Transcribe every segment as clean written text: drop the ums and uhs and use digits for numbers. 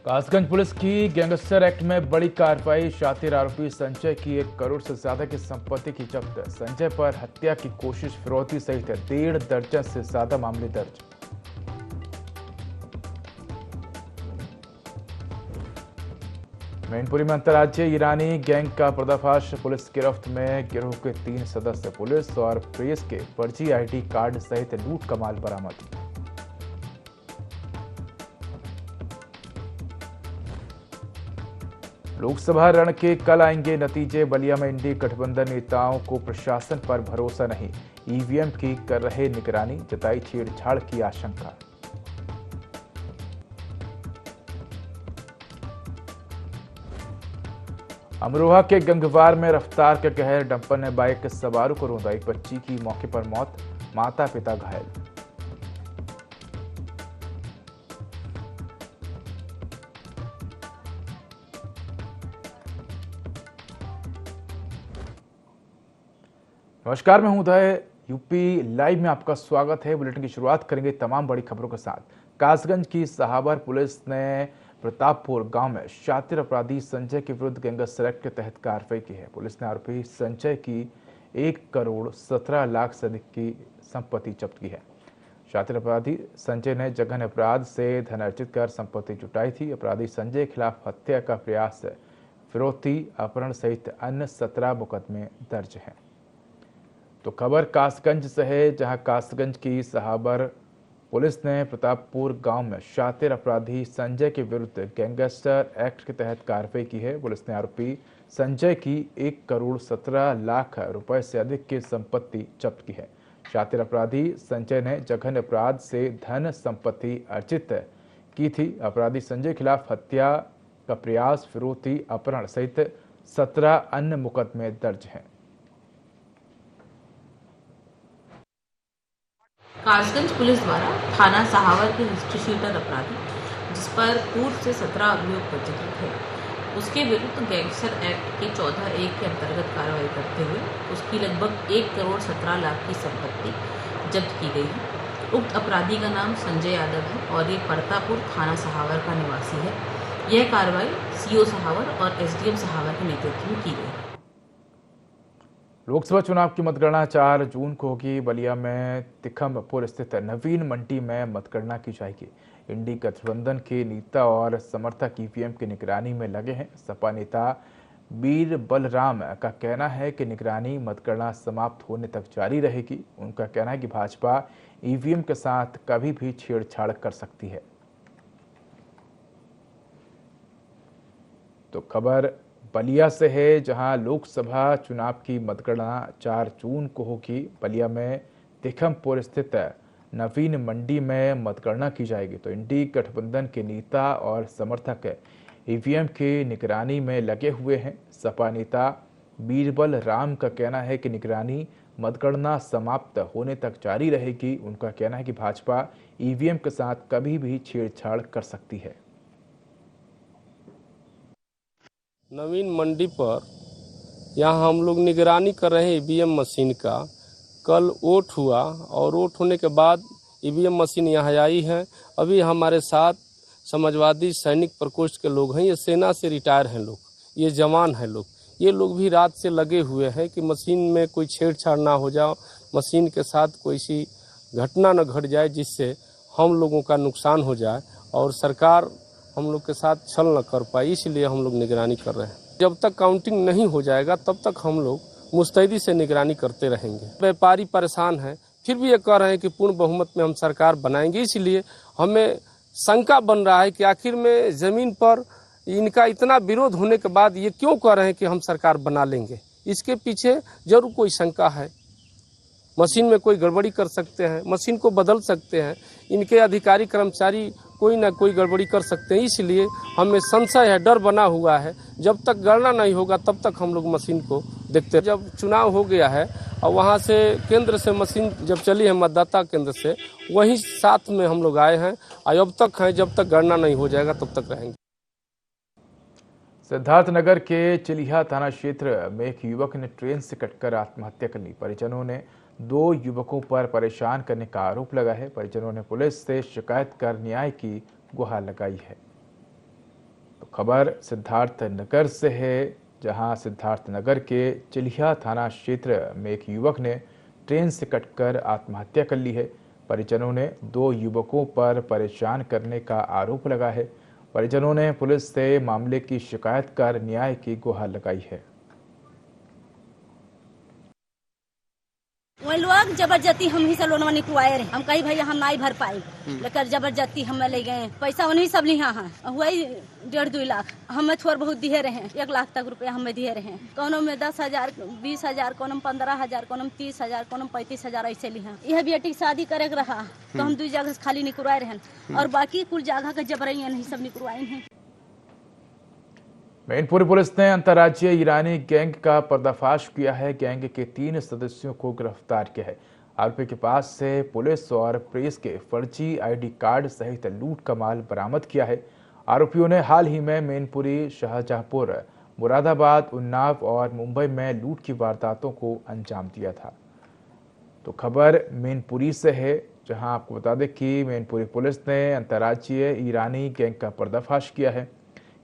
Kasganj police की gangster act में बड़ी कार्रवाई। शातिर आरोपी संजय की 1 करोड़ से ज्यादा की संपत्ति की जब्त। संजय पर हत्या की कोशिश, फिरौती सहित 1.5 दर्जन से ज्यादा मामले दर्ज। मैनपुरी में अंतर्राज्यीय ईरानी गैंग का पर्दाफाश। पुलिस गिरफ्त में गिरोह के 3 सदस्य। पुलिस और प्रेस के फर्जी आईडी कार्ड सहित लूट का माल बरामद। लोकसभा रण के कल आएंगे नतीजे। बलिया में इंडी गठबंधन नेताओं को प्रशासन पर भरोसा नहीं। ईवीएम की कर रहे निगरानी, जताई छेड़छाड़ की आशंका। अमरोहा के गंगवार में रफ्तार का कहर। डंपर ने बाइक सवारों को रौंदा। एक बच्ची की मौके पर मौत, माता पिता घायल। नमस्कार, मैं हूं उदय। यूपी लाइव में आपका स्वागत है। बुलेटिन की शुरुआत करेंगे तमाम बड़ी खबरों के साथ। कासगंज की सहाबर पुलिस ने प्रतापपुर गांव में शातिर अपराधी संजय के विरुद्ध गैंगस्टर एक्ट के तहत कार्रवाई की है। पुलिस ने आरोपी संजय की 1 करोड़ 17 लाख से अधिक की संपत्ति जब्त की है। शातिर अपराधी संजय ने जघन्य अपराध से धन अर्जित कर संपत्ति जुटाई थी। अपराधी संजय के खिलाफ हत्या का प्रयास, फिरौती, अपहरण सहित अन्य 17 मुकदमे दर्ज हैं। तो खबर कासगंज से है, जहां कासगंज की सहाबर पुलिस ने प्रतापपुर गांव में शातिर अपराधी संजय के विरुद्ध गैंगस्टर एक्ट के तहत कार्रवाई की है। पुलिस ने आरोपी संजय की 1 करोड़ 17 लाख रुपए से अधिक की संपत्ति जब्त की है। शातिर अपराधी संजय ने जघन्य अपराध से धन संपत्ति अर्जित की थी। अपराधी संजय के खिलाफ हत्या का प्रयास, फिरौती, अपहरण सहित 17 अन्य मुकदमे दर्ज हैं। कासगंज पुलिस द्वारा थाना सहावर के हिस्ट्री शीटर अपराधी, जिस पर पूर्व से 17 अभियोग पंजीकृत है, उसके विरुद्ध गैंगस्टर एक्ट के 14(1) के अंतर्गत कार्रवाई करते हुए उसकी लगभग 1 करोड़ 17 लाख की संपत्ति जब्त की गई है। उक्त अपराधी का नाम संजय यादव है और ये परतापुर थाना सहावर का निवासी है। यह कार्रवाई सीओ सहावर और एसडीएम सहावर के नेतृत्व में की गई। लोकसभा चुनाव की मतगणना 4 जून को होगी। बलिया में तिखमपुर स्थित नवीन मंडी में मतगणना की जाएगी। इंडी गठबंधन के नेता और समर्थक ईवीएम की निगरानी में लगे हैं। सपा नेता बीर बलराम का कहना है कि निगरानी मतगणना समाप्त होने तक जारी रहेगी। उनका कहना है कि भाजपा ईवीएम के साथ कभी भी छेड़छाड़ कर सकती है। तो खबर बलिया से है, जहां लोकसभा चुनाव की मतगणना 4 जून को होगी। बलिया में तिखमपुर स्थित नवीन मंडी में मतगणना की जाएगी। तो इंडी गठबंधन के नेता और समर्थक ईवीएम की निगरानी में लगे हुए हैं। सपा नेता बीरबल राम का कहना है कि निगरानी मतगणना समाप्त होने तक जारी रहेगी। उनका कहना है कि भाजपा ईवीएम के साथ कभी भी छेड़छाड़ कर सकती है। नवीन मंडी पर यहाँ हम लोग निगरानी कर रहे हैं ईवीएम मशीन का। कल वोट हुआ और वोट होने के बाद ईवीएम मशीन यहाँ आई है। अभी हमारे साथ समाजवादी सैनिक प्रकोष्ठ के लोग हैं। ये सेना से रिटायर हैं लोग, ये जवान हैं लोग। ये लोग भी रात से लगे हुए हैं कि मशीन में कोई छेड़छाड़ ना हो जाए, मशीन के साथ कोई सी घटना न घट जाए जिससे हम लोगों का नुकसान हो जाए और सरकार हम लोग के साथ छल न कर पाए। इसलिए हम लोग निगरानी कर रहे हैं। जब तक काउंटिंग नहीं हो जाएगा तब तक हम लोग मुस्तैदी से निगरानी करते रहेंगे। व्यापारी परेशान हैं, फिर भी ये कह रहे हैं कि पूर्ण बहुमत में हम सरकार बनाएंगे। इसलिए हमें शंका बन रहा है कि आखिर में जमीन पर इनका इतना विरोध होने के बाद ये क्यों कह रहे हैं कि हम सरकार बना लेंगे। इसके पीछे जरूर कोई शंका है। मशीन में कोई गड़बड़ी कर सकते हैं, मशीन को बदल सकते हैं, इनके अधिकारी कर्मचारी कोई ना कोई गड़बड़ी कर सकते हैं। इसलिए हमें संशय है, डर बना हुआ है। जब तक गणना नहीं होगा तब तक हम लोग मशीन को देखते हैं। जब चुनाव हो गया है और वहाँ से केंद्र से मशीन जब चली है मतदाता केंद्र से, वहीं साथ में हम लोग आए हैं और अब तक हैं। जब तक गणना नहीं हो जाएगा तब तक रहेंगे। सिद्धार्थनगर के चिलिया थाना क्षेत्र में एक युवक ने ट्रेन से कटकर आत्महत्या कर ली। परिजनों ने 2 युवकों पर परेशान करने का आरोप लगा है। परिजनों ने पुलिस से शिकायत कर न्याय की गुहार लगाई है। तो खबर सिद्धार्थ नगर से है, जहां सिद्धार्थ नगर के चिल्हिया थाना क्षेत्र में एक युवक ने ट्रेन से कटकर आत्महत्या कर ली है। परिजनों ने 2 युवकों पर परेशान करने का आरोप लगा है। परिजनों ने पुलिस से मामले की शिकायत कर न्याय की गुहार लगाई है। वही लोग जबरदस्ती हम ही से लोनवा निकलवाए रहे, हम कही भैया हम नहीं भर पाए, लेकर जबरदस्ती हम ले गए। पैसा उन्हीं सब लिया है, वही 1.5-2 लाख हमें थोड़ा बहुत दिए रहे, 1 लाख तक रुपया हमें दिए रहे। कोनो में 10,000, 20,000, कोनो में 15,000, कोनो में 30,000, कोनो में 35,000 ऐसे लिया। यह बेटी शादी करे रहा तो हम 2 जगह से खाली निकलवाए रहे और बाकी कुल जगह के जबरैया नहीं सब निकलवाए हैं। मैनपुरी पुलिस ने अंतर्राज्यीय ईरानी गैंग का पर्दाफाश किया है। गैंग के 3 सदस्यों को गिरफ्तार किया है। आरोपी के पास से पुलिस और प्रेस के फर्जी आईडी कार्ड सहित लूट का माल बरामद किया है। आरोपियों ने हाल ही में मैनपुरी, शाहजहांपुर, मुरादाबाद, उन्नाव और मुंबई में लूट की वारदातों को अंजाम दिया था। तो खबर मैनपुरी से है, जहां आपको बता दें कि मैनपुरी पुलिस ने अंतर्राज्यीय ईरानी गैंग का पर्दाफाश किया है।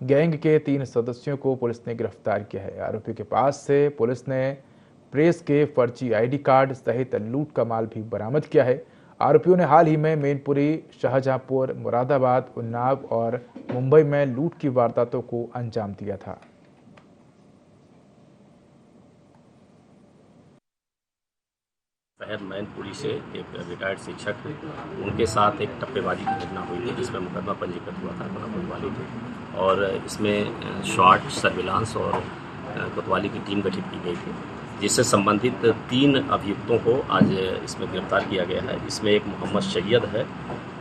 गैंग के 3 सदस्यों को पुलिस ने गिरफ्तार किया है। आरोपी के पास से पुलिस ने प्रेस के फर्जी आईडी कार्ड सहित लूट का माल भी बरामद किया है। आरोपियों ने हाल ही में मैनपुरी, शाहजहांपुर, मुरादाबाद, उन्नाव और मुंबई में लूट की वारदातों को अंजाम दिया था। शहर मैनपुरी से एक रिटायर्ड शिक्षक, उनके साथ एक टप्पेबाजी की घटना हुई थी, जिसमें मुकदमा पंजीकृत हुआ था थाना कोतवाली थे और इसमें शॉर्ट सर्विलांस और कोतवाली की टीम गठित की गई थी, जिससे संबंधित 3 अभियुक्तों को आज इसमें गिरफ्तार किया गया है। इसमें एक मोहम्मद सैयद है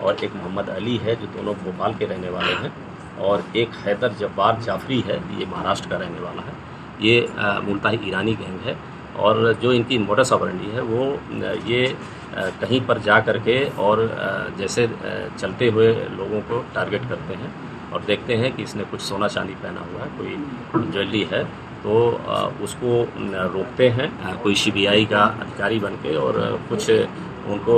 और एक मोहम्मद अली है, जो दोनों भोपाल के रहने वाले हैं, और एक हैदर जब्बार जाफरी है, ये महाराष्ट्र का रहने वाला है। ये मूलतः ईरानी गैंग है और जो इनकी मोडस ऑपरेंडी है वो ये कहीं पर जा करके और जैसे चलते हुए लोगों को टारगेट करते हैं और देखते हैं कि इसने कुछ सोना चांदी पहना हुआ है, कोई ज्वेलरी है, तो उसको रोकते हैं कोई सीबीआई का अधिकारी बन के और कुछ उनको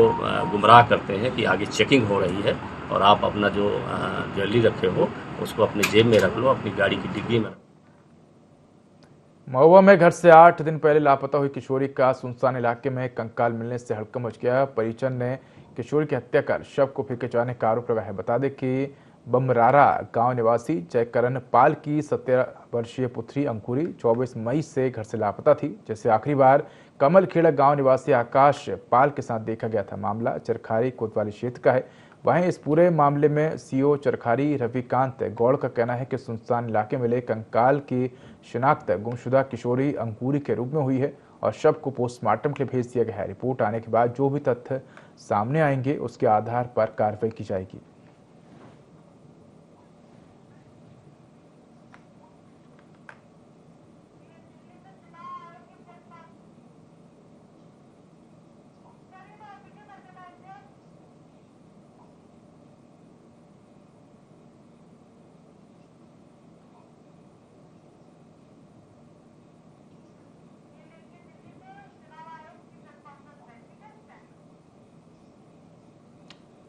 गुमराह करते हैं कि आगे चेकिंग हो रही है और आप अपना जो ज्वेलरी रखे हो उसको अपनी जेब में रख लो, अपनी गाड़ी की डिग्गी में। महुआ में घर से 8 दिन पहले लापता हुई किशोरी का सुनसान इलाके में कंकाल मिलने से हड़कंप मच गया। परिजन ने किशोरी की हत्या कर शव को फेंके जाने का आरोप लगाया है। बता दें कि बमरारा गांव निवासी जयकरण पाल की 17 वर्षीय पुत्री अंकुरी 24 मई से घर से लापता थी, जिसे आखिरी बार कमलखेड़ा गांव निवासी आकाश पाल के साथ देखा गया था। मामला चरखारी कोतवाली क्षेत्र का है। वहीं इस पूरे मामले में सीओ चरखारी रविकांत गौड़ का कहना है कि सुनसान इलाके में मिले कंकाल की शिनाख्त गुमशुदा किशोरी अंकुरी के रूप में हुई है और शव को पोस्टमार्टम के लिए भेज दिया गया है। रिपोर्ट आने के बाद जो भी तथ्य सामने आएंगे उसके आधार पर कार्रवाई की जाएगी।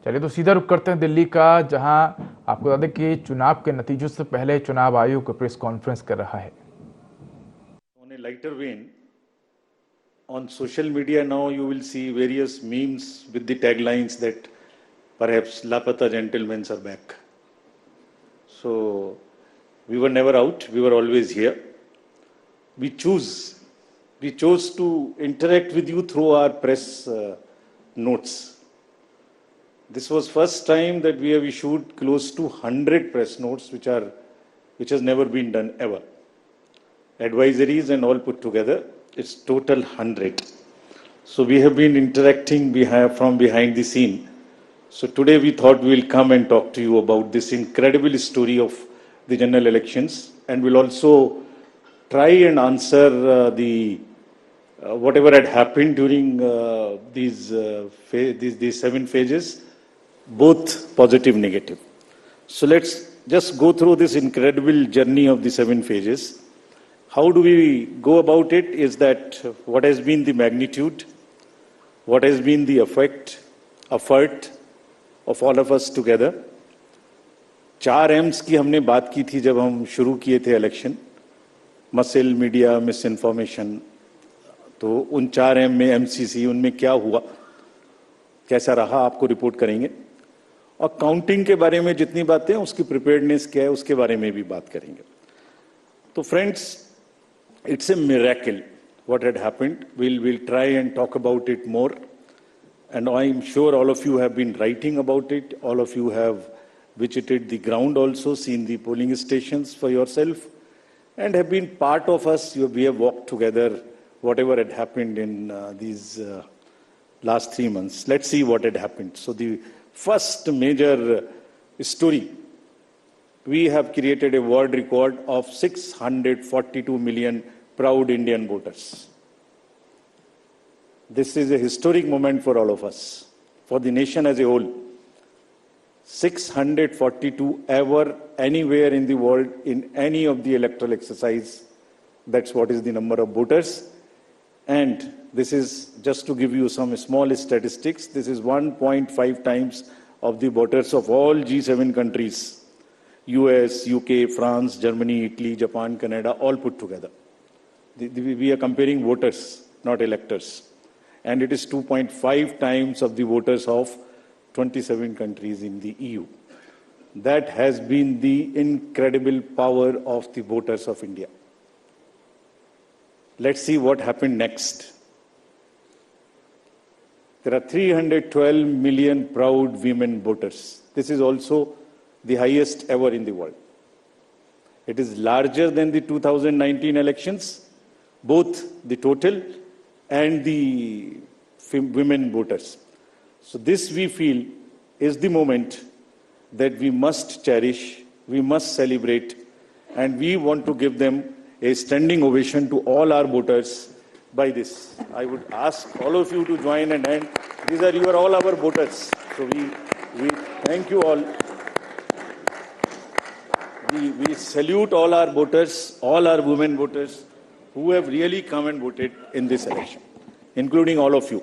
चलिए तो सीधा रुक करते हैं दिल्ली का, जहां आपको बता दें कि चुनाव के नतीजों से पहले चुनाव आयोग प्रेस कॉन्फ्रेंस कर रहा है। On a lighter vein, on social media now you will see various memes with the taglines that perhaps Lapata gentlemen are back. So we were never out, we were always here. We chose to interact with you through our press notes. This was first time that we have issued close to 100 press notes, which has never been done ever. Advisories and all put together, it's total 100. So we have been interacting from behind the scene. So today we thought we will come and talk to you about this incredible story of the general elections, and we'll also try and answer whatever had happened during these 7 phases, both positive, negative. So let's just go through this incredible journey of the 7 phases. How do we go about it is that what has been the magnitude, what has been the effort of all of us together, 4 AIIMS की हमने बात की थी जब हम शुरू किए थे election, muscle, media, miss information. तो उन 4 एम में एमसीसी, उनमें क्या हुआ, कैसा रहा, आपको रिपोर्ट करेंगे। और काउंटिंग के बारे में जितनी बातें, उसकी प्रिपेयर्डनेस क्या है, उसके बारे में भी बात करेंगे। तो friends, it's a miracle what had happened. We'll try and talk about it more. And I'm sure all of you have been writing about it. All of you have visited the ground also, seen the polling stations for yourself, and have been part of us. We have walked together, whatever had happened in these last 3 months. Let's see what had happened. So the first major story, we have created a world record of 642 million proud Indian voters. This is a historic moment for all of us, for the nation as a whole. 642 ever, anywhere in the world, in any of the electoral exercise. That's what is the number of voters. And this is, just to give you some small statistics, this is 1.5 times of the voters of all G7 countries. US, UK, France, Germany, Italy, Japan, Canada, all put together. We are comparing voters, not electors. And it is 2.5 times of the voters of 27 countries in the EU. That has been the incredible power of the voters of India. Let's see what happened next. There are 312 million proud women voters. This is also the highest ever in the world. It is larger than the 2019 elections, both the total and the women voters. So this, we feel, is the moment that we must cherish, we must celebrate, and we want to give them a standing ovation to all our voters by this. I would ask all of you to join and hand. These are all our voters. So we thank you all. We salute all our voters, all our women voters, who have really come and voted in this election, including all of you.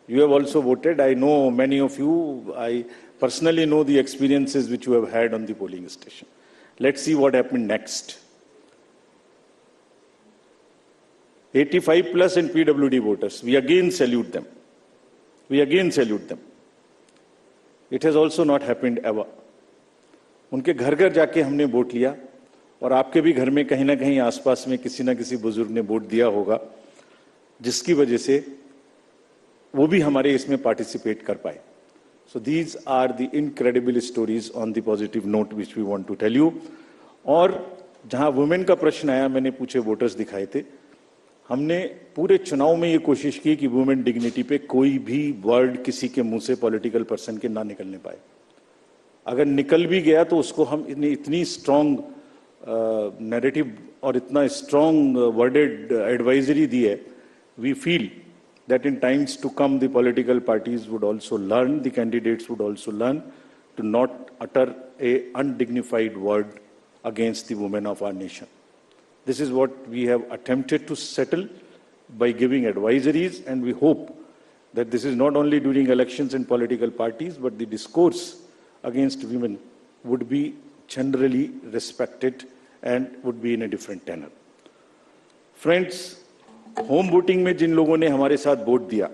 You have also voted. I know many of you. I personally know the experiences which you have had on the polling station. Let's see what happened next. 85 plus and PWD voters. We again salute them. We again salute them. It has also not happened ever. उनके घर घर जाके हमने vote लिया, और आपके भी घर में कहीं ना कहीं आसपास में किसी ना किसी बुजुर्ग ने वोट दिया होगा, जिसकी वजह से वो भी हमारे इसमें पार्टिसिपेट कर पाए. So these are the incredible stories on the positive note which we want to tell you. और जहां वुमेन का प्रश्न आया, मैंने पूछे वोटर्स दिखाए थे. हमने पूरे चुनाव में ये कोशिश की कि वुमेन डिग्निटी पे कोई भी वर्ड किसी के मुंह से पॉलिटिकल पर्सन के ना निकलने पाए. अगर निकल भी गया तो उसको हम इतनी स्ट्रॉन्ग नैरेटिव और इतना स्ट्रॉन्ग वर्डेड एडवाइजरी दी है. We feel that in times to come the political parties would also learn, the candidates would also learn to not utter a undignified word against the women of our nation. This is what we have attempted to settle by giving advisories, and we hope that this is not only during elections and political parties, but the discourse against women would be generally respected and would be in a different tenor. Friends, home voting में जिन लोगों ने हमारे साथ vote दिया,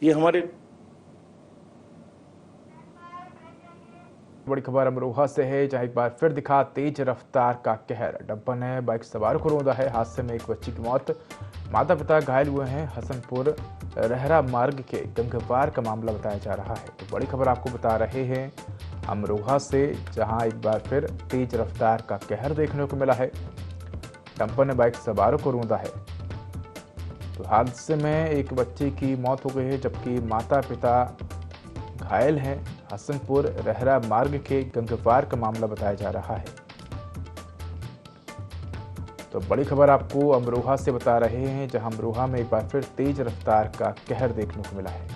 ये हमारे. बड़ी खबर अमरोहा से है, जहां एक बार फिर दिखा तेज रफ्तार का कहर. डंपर ने बाइक सवारों को रौंदा है. हादसे में एक बच्ची की मौत, माता पिता घायल हुए हैं. हसनपुर रहरा मार्ग के गंगवार का मामला बताया जा रहा है. तो बड़ी खबर आपको बता रहे हैं अमरोहा से, जहां एक बार फिर तेज रफ्तार का कहर देखने को मिला है. डंपर ने बाइक सवारों को रौंदा है. तो हादसे में एक बच्चे की मौत हो गई है, जबकि माता पिता घायल हैं. हसनपुर रहरा मार्ग के गंगवार का मामला बताया जा रहा है. तो बड़ी खबर आपको अमरोहा से बता रहे हैं, जहां अमरोहा में एक बार फिर तेज रफ्तार का कहर देखने को मिला है.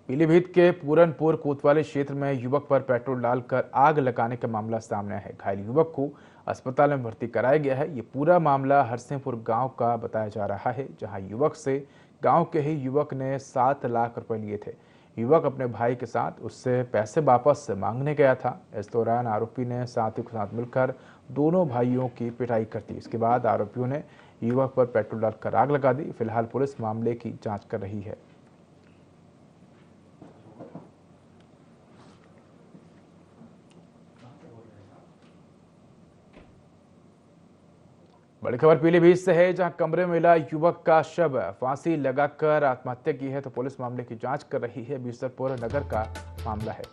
पीलीभीत के पूरनपुर कोतवाली क्षेत्र में युवक पर पेट्रोल डालकर आग लगाने का मामला सामने है. घायल युवक को अस्पताल में भर्ती कराया गया है. ये पूरा मामला हरसिंहपुर गांव का बताया जा रहा है, जहां युवक से गांव के ही युवक ने 7 लाख रुपए लिए थे। युवक अपने भाई के साथ उससे पैसे वापस मांगने गया था। इस दौरान आरोपी ने साथियों के साथ मिलकर दोनों भाइयों की पिटाई कर दी। इसके बाद आरोपियों ने युवक पर पेट्रोल डालकर आग लगा दी। फिलहाल पुलिस मामले की जांच कर रही है। बड़ी खबर पीलीभीत से है, जहां कमरे में मिला युवक का शव फांसी लगाकर आत्महत्या की है। तो पुलिस मामले की जांच कर रही है। बीसलपुर नगर का मामला है।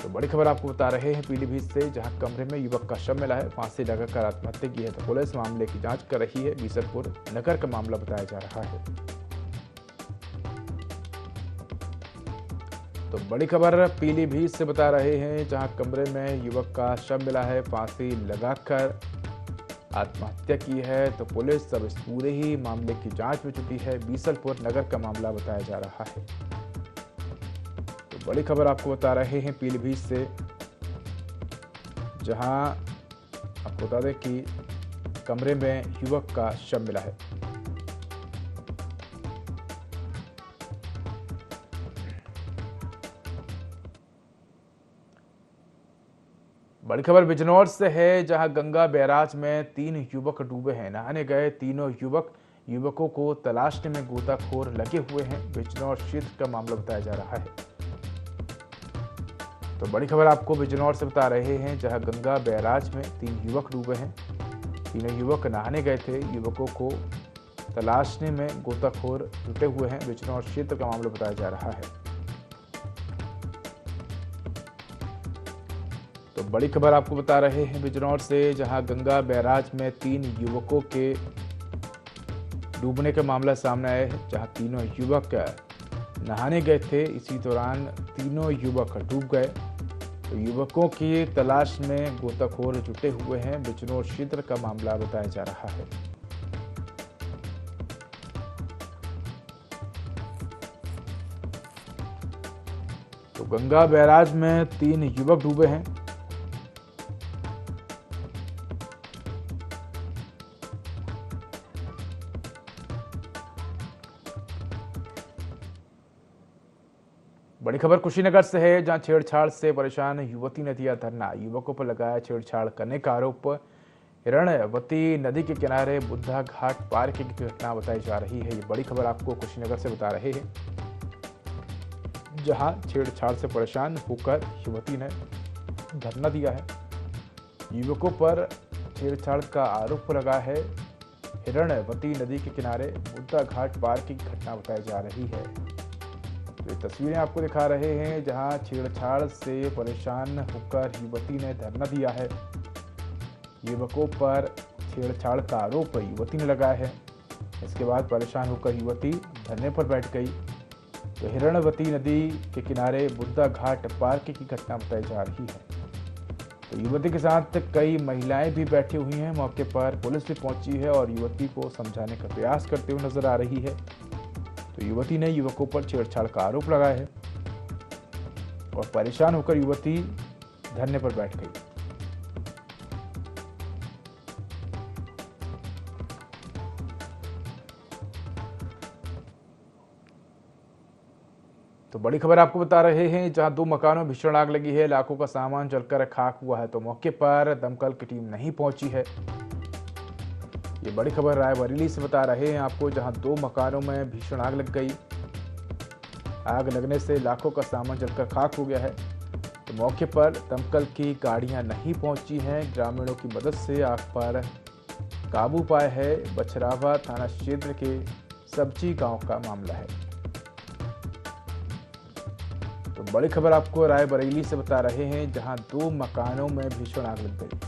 तो बड़ी खबर आपको बता रहे हैं पीलीभीत से, जहां कमरे में युवक का शव मिला है, फांसी लगाकर आत्महत्या की है। तो पुलिस मामले की जांच कर रही है। बीसलपुर नगर का मामला बताया जा रहा है। तो बड़ी खबर पीलीभीत से बता रहे हैं, जहां कमरे में युवक का शव मिला है, फांसी लगाकर आत्महत्या की है। तो पुलिस अब इस पूरे ही मामले की जांच में जुटी है। बीसलपुर नगर का मामला बताया जा रहा है। तो बड़ी खबर आपको बता रहे हैं पीलीभीत से, जहां आपको बता दें कि कमरे में युवक का शव मिला है। बड़ी खबर बिजनौर से है, जहां गंगा बैराज में 3 युवक डूबे हैं। नहाने गए तीनों युवकों को तलाशने में गोताखोर लगे हुए हैं। बिजनौर क्षेत्र का मामला बताया जा रहा है। तो बड़ी खबर आपको बिजनौर से बता रहे हैं, जहां गंगा बैराज में 3 युवक डूबे हैं। तीनों युवक नहाने गए थे। युवकों को तलाशने में गोताखोर जुटे हुए हैं। बिजनौर क्षेत्र का मामला बताया जा रहा है। तो बड़ी खबर आपको बता रहे हैं बिजनौर से, जहां गंगा बैराज में 3 युवकों के डूबने का मामला सामने आया है। जहां तीनों युवक नहाने गए थे, इसी दौरान तीनों युवक डूब गए। तो युवकों की तलाश में गोताखोर जुटे हुए हैं। बिजनौर क्षेत्र का मामला बताया जा रहा है। तो गंगा बैराज में 3 युवक डूबे हैं। बड़ी खबर कुशीनगर से है, जहां छेड़छाड़ से परेशान युवती ने दिया धरना। युवकों पर लगाया छेड़छाड़ करने का आरोप। हिरणवती नदी के किनारे बुद्धा घाट पार्क की घटना बताई जा रही है। ये बड़ी खबर आपको कुशीनगर से बता रहे हैं, जहां छेड़छाड़ से परेशान होकर युवती ने धरना दिया है। युवकों पर छेड़छाड़ का आरोप लगा है। हिरणवती नदी के किनारे बुद्धा घाट पार्क की घटना बताई जा रही है। तो ये तस्वीरें आपको दिखा रहे हैं, जहां छेड़छाड़ से परेशान होकर युवती ने धरना दिया है। युवकों पर छेड़छाड़ का आरोप युवती ने लगाया है। इसके बाद परेशान होकर युवती धरने पर बैठ गई। तो हिरणवती नदी के किनारे बुद्धा घाट पार्क की घटना बताई जा रही है। तो युवती के साथ कई महिलाएं भी बैठी हुई हैं। मौके पर पुलिस भी पहुंची है और युवती को समझाने का प्रयास करते हुए नजर आ रही है। तो युवती ने युवकों पर छेड़छाड़ का आरोप लगाया है और परेशान होकर युवती धरने पर बैठ गई। तो बड़ी खबर आपको बता रहे हैं, जहां 2 मकानों में भीषण आग लगी है। लाखों का सामान जलकर खाक हुआ है। तो मौके पर दमकल की टीम नहीं पहुंची है। ये बड़ी खबर रायबरेली से बता रहे हैं आपको, जहां 2 मकानों में भीषण आग लग गई। आग लगने से लाखों का सामान जलकर खाक हो गया है। तो मौके पर दमकल की गाड़ियां नहीं पहुंची हैं। ग्रामीणों की मदद से आग पर काबू पाया है। बछरावा थाना क्षेत्र के सब्जी गांव का मामला है। तो बड़ी खबर आपको रायबरेली से बता रहे हैं, जहां 2 मकानों में भीषण आग लग गई।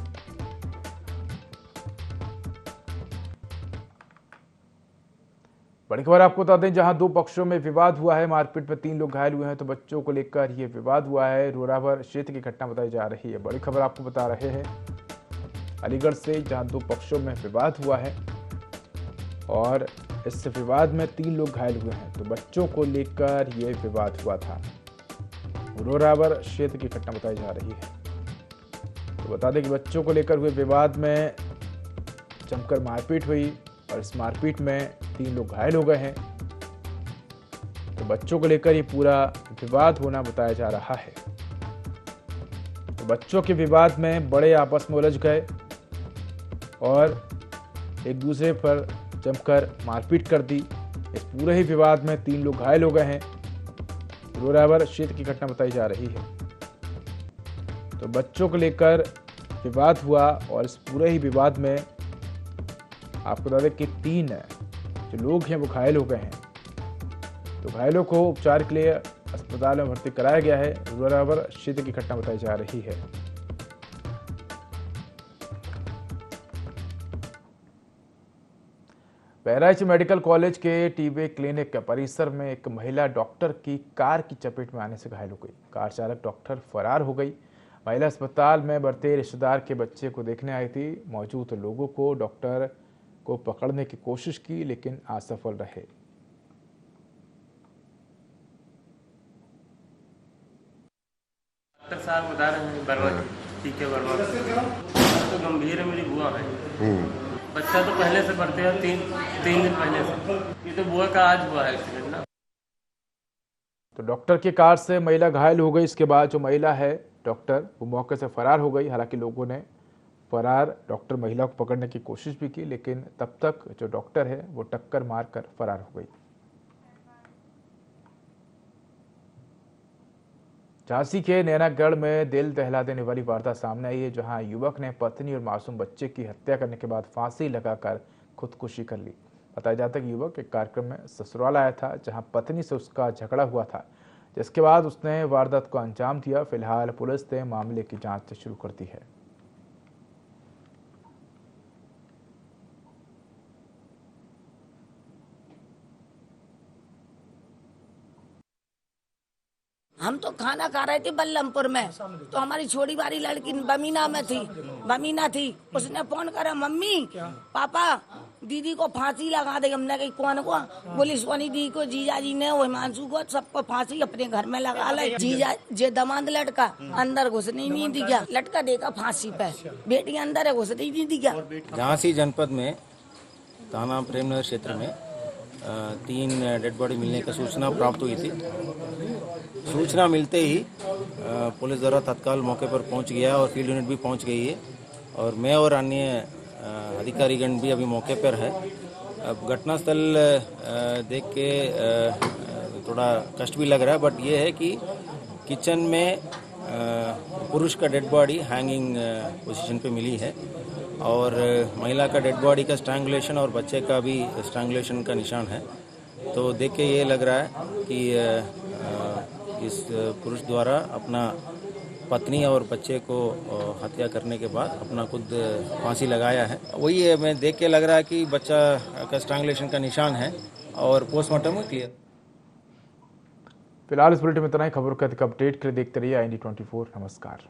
बड़ी खबर आपको बता दें, जहां 2 पक्षों में विवाद हुआ है। मारपीट में 3 लोग घायल हुए हैं। तो बच्चों को लेकर यह विवाद हुआ है। रोरावर क्षेत्र की घटना बताई जा रही है। बड़ी खबर आपको बता रहे हैं अलीगढ़ से, जहां 2 पक्षों में विवाद हुआ है और इस विवाद में 3 लोग घायल हुए हैं। तो बच्चों को लेकर यह विवाद हुआ था। रोरावर क्षेत्र की घटना बताई जा रही है। तो बता दें कि बच्चों को लेकर हुए विवाद में जमकर मारपीट हुई और इस मारपीट में 3 लोग घायल हो गए हैं। बच्चों को लेकर ये पूरा विवाद होना बताया जा रहा है। तो बच्चों के विवाद में बड़े आपस में उलझ गए और एक दूसरे पर जमकर मारपीट कर दी। इस पूरे ही विवाद में 3 लोग घायल हो गए हैं। जोरावर क्षेत्र की घटना बताई जा रही है। तो बच्चों को लेकर विवाद हुआ और इस पूरे ही विवाद में आपको बता दें कि 3 जो लोग हैं वो घायल हो गए हैं। तो घायलों को उपचार के लिए अस्पताल में भर्ती कराया गया है। जोरावर क्षेत्र की घटना बताई जा रही है। बहराइच मेडिकल कॉलेज के टीबी क्लिनिक परिसर में एक महिला डॉक्टर की कार की चपेट में आने से घायल हो गई। कार चालक डॉक्टर फरार हो गई। महिला अस्पताल में भर्ती रिश्तेदार के बच्चे को देखने आई थी। मौजूद लोगों को डॉक्टर को पकड़ने की कोशिश की लेकिन असफल रहे। डॉक्टर साहब बता रहे हैं बर्बाद, ठीक है बर्बाद तो गंभीर है। मेरी बुआ है, बच्चा तो पहले से पढ़ते हैं, तीन दिन पहले से। ये तो बुआ का आज हुआ है एक्सीडेंट ना। तो डॉक्टर की कार से महिला घायल हो गई। इसके बाद जो महिला है डॉक्टर वो मौके से फरार हो गई। हालांकि लोगों ने फरार डॉक्टर महिला को पकड़ने की कोशिश भी की लेकिन तब तक जो डॉक्टर है वो टक्कर मारकर फरार हो गई। झांसी के नैनागढ़ में दिल दहला देने वाली वारदात सामने आई है, जहां युवक ने पत्नी और मासूम बच्चे की हत्या करने के बाद फांसी लगाकर खुदकुशी कर ली। बताया जाता है कि युवक एक कार्यक्रम में ससुराल आया था, जहां पत्नी से उसका झगड़ा हुआ था, जिसके बाद उसने वारदात को अंजाम दिया। फिलहाल पुलिस ने मामले की जांच शुरू कर दी है। हम तो खाना खा रहे थे बल्लमपुर में, तो हमारी छोटी वाली लड़की बमीना थी। उसने फोन करा, मम्मी पापा दीदी को फांसी लगा दे। हमने कही कौन को? बोली सोनी दी को, जीजा जी ने, हिमांशु को, सबको फांसी अपने घर में लगा ले। जीजा जे दमाद लड़का अंदर घुसने नहीं दिया, लटका देगा फांसी पे। बेटी अंदर है, घुसने नहीं दिया। झांसी जनपद में थाना प्रेमनगर क्षेत्र में 3 डेड बॉडी मिलने की सूचना प्राप्त हुई थी। सूचना मिलते ही पुलिस द्वारा तत्काल मौके पर पहुंच गया और फील्ड यूनिट भी पहुंच गई है और मैं और अन्य अधिकारीगण भी अभी मौके पर है। अब घटनास्थल देख के थोड़ा कष्ट भी लग रहा है, बट ये है कि किचन में पुरुष का डेड बॉडी हैंगिंग पोजीशन पे मिली है और महिला का डेड बॉडी का स्ट्रैंगुलेशन और बच्चे का भी स्ट्रैंगुलेशन का निशान है। तो देख के ये लग रहा है कि इस पुरुष द्वारा अपना पत्नी और बच्चे को हत्या करने के बाद अपना खुद फांसी लगाया है। वही है, मैं देख के लग रहा है कि बच्चा का स्ट्रैंगुलेशन का निशान है और पोस्टमार्टम क्लियर। फिलहाल इस बुलेटिन में इतना ही। खबरों का अपडेट के लिए देखते रहिए IND 24। नमस्कार।